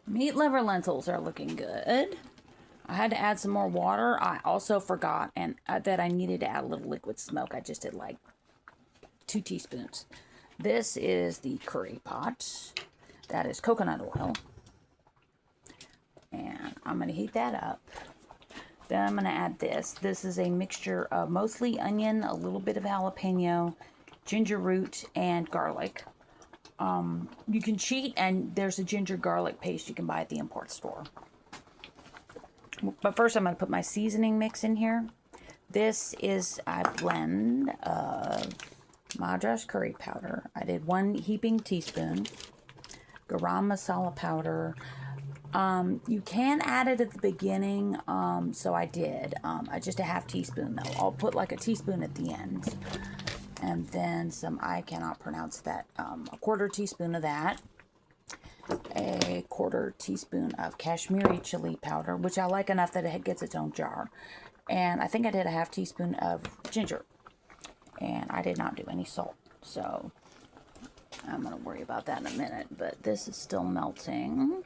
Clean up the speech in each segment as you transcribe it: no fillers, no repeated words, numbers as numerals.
Meat liver lentils are looking good. I had to add some more water. I also forgot that I needed to add a little liquid smoke. I just did like 2 teaspoons. This is the curry pot. That is coconut oil. And I'm going to heat that up. Then I'm going to add this. This is a mixture of mostly onion, a little bit of jalapeno, ginger root, and garlic. You can cheat, and there's a ginger garlic paste you can buy at the import store. But first I'm going to put my seasoning mix in here. This is a blend of Madras curry powder. I did 1 heaping teaspoon. Garam masala powder. You can add it at the beginning, so I did. Just a half teaspoon though. I'll put like a teaspoon at the end. And then some, I cannot pronounce that, a 1/4 teaspoon of that. A 1/4 teaspoon of Kashmiri chili powder, which I like enough that it gets its own jar. And I think I did a half teaspoon of ginger. And I did not do any salt, so I'm going to worry about that in a minute. But this is still melting.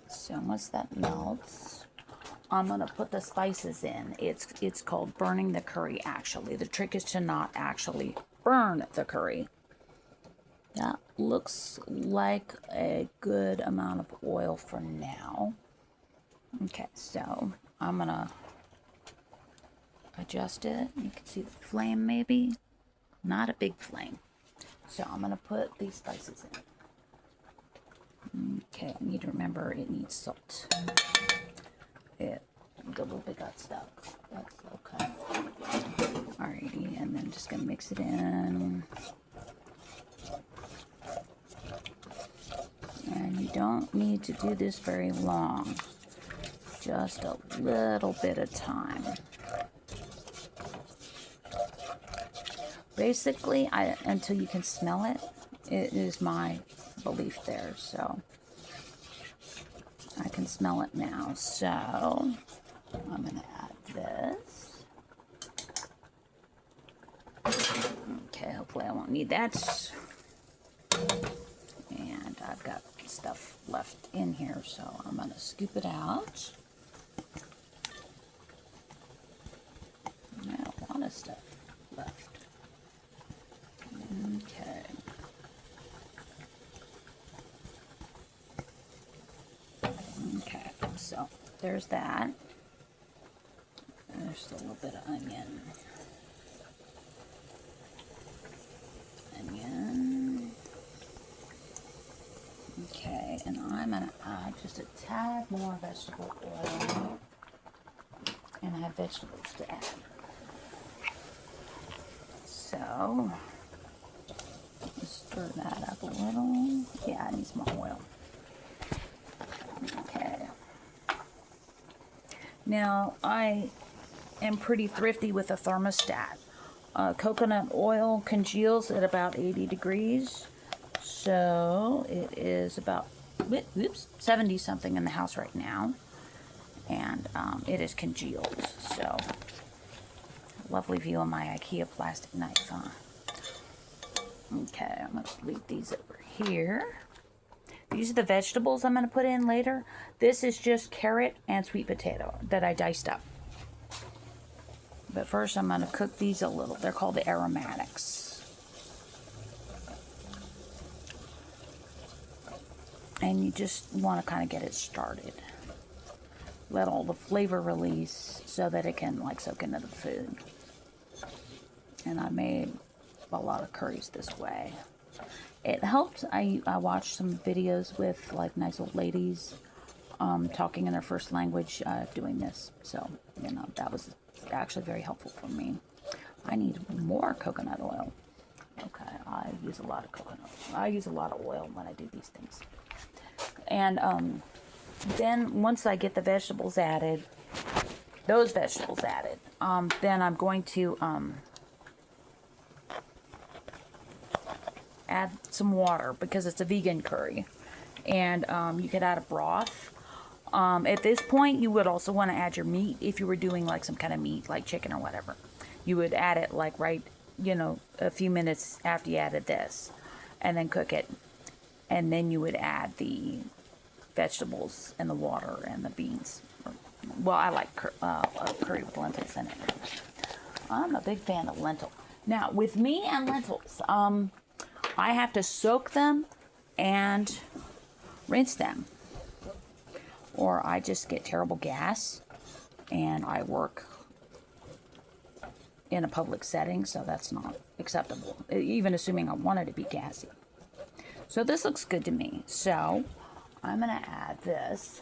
So once that melts, I'm going to put the spices in. It's called burning the curry, actually. The trick is to not actually burn the curry. That looks like a good amount of oil for now. Okay, so I'm going to adjust it. You can see the flame maybe. Not a big flame. So I'm going to put these spices in. Okay, I need to remember it needs salt. The little bit got stuck. That's okay. Alrighty, and then I'm just going to mix it in. And you don't need to do this very long. Just a little bit of time. Basically, until you can smell it, it is my belief there. So I can smell it now. So I'm going to add this. Okay, hopefully I won't need that. And I've got stuff left in here, so I'm going to scoop it out. Now, a lot of stuff left. Okay. Okay, so there's that. There's a little bit of onion. Okay, and I'm going to add just a tad more vegetable oil. And I have vegetables to add. So, stir that up a little. Yeah, I need some more oil. Okay. Now, I am pretty thrifty with a thermostat. Coconut oil congeals at about 80 degrees. So, it is about 70 something in the house right now. And it is congealed. So, lovely view of my IKEA plastic knife, huh? Okay, I'm going to leave these over here. These are the vegetables I'm going to put in later. This is just carrot and sweet potato that I diced up. But first I'm going to cook these a little. They're called the aromatics. And you just want to kind of get it started. Let all the flavor release so that it can like soak into the food. And I made a lot of curries this way. It helped. I watched some videos with like nice old ladies talking in their first language doing this. So, you know, that was actually very helpful for me. I need more coconut oil. Okay, I use a lot of coconut oil. I use a lot of oil when I do these things. And then once I get the vegetables added, those vegetables added, then I'm going to add some water because it's a vegan curry. And you could add a broth. At this point, you would also want to add your meat if you were doing like some kind of meat, like chicken or whatever. You would add it like right, you know, a few minutes after you added this, and then cook it. And then you would add the vegetables and the water and the beans. Well, I like curry with lentils in it. I'm a big fan of lentil. Now, with me and lentils, I have to soak them and rinse them, or I just get terrible gas, and I work in a public setting, so that's not acceptable, even assuming I want it to be gassy. So this looks good to me. So I'm going to add this.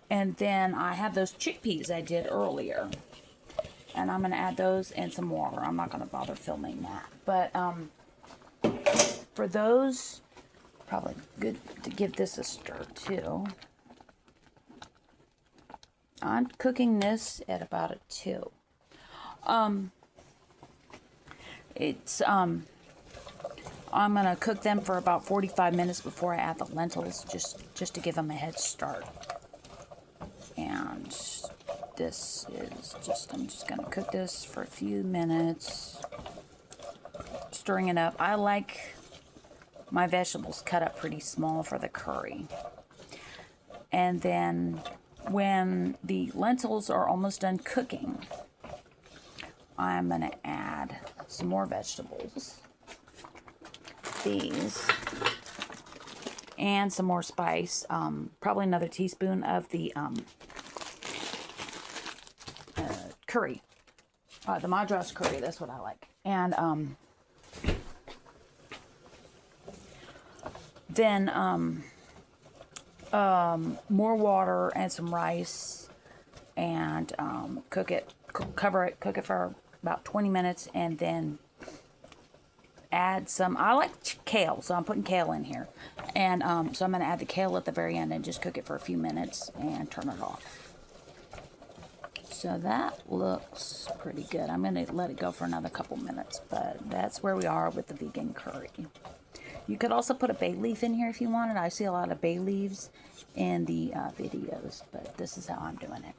And then I have those chickpeas I did earlier. And I'm going to add those and some water. I'm not going to bother filming that. But for those, probably good to give this a stir too. I'm cooking this at about a 2. I'm going to cook them for about 45 minutes before I add the lentils, just to give them a head start. And this is I'm just going to cook this for a few minutes, stirring it up. I like my vegetables cut up pretty small for the curry. And then when the lentils are almost done cooking, I'm going to add some more vegetables. These. And some more spice. Probably another teaspoon of the curry. The Madras curry, that's what I like. And then more water and some rice, and cook it, cover it, cook it for about 20 minutes, and then add some, I like kale, so I'm putting kale in here. And so I'm going to add the kale at the very end and just cook it for a few minutes and turn it off. So that looks pretty good. I'm going to let it go for another couple minutes, but that's where we are with the vegan curry. You could also put a bay leaf in here if you wanted. I see a lot of bay leaves in the videos, but this is how I'm doing it.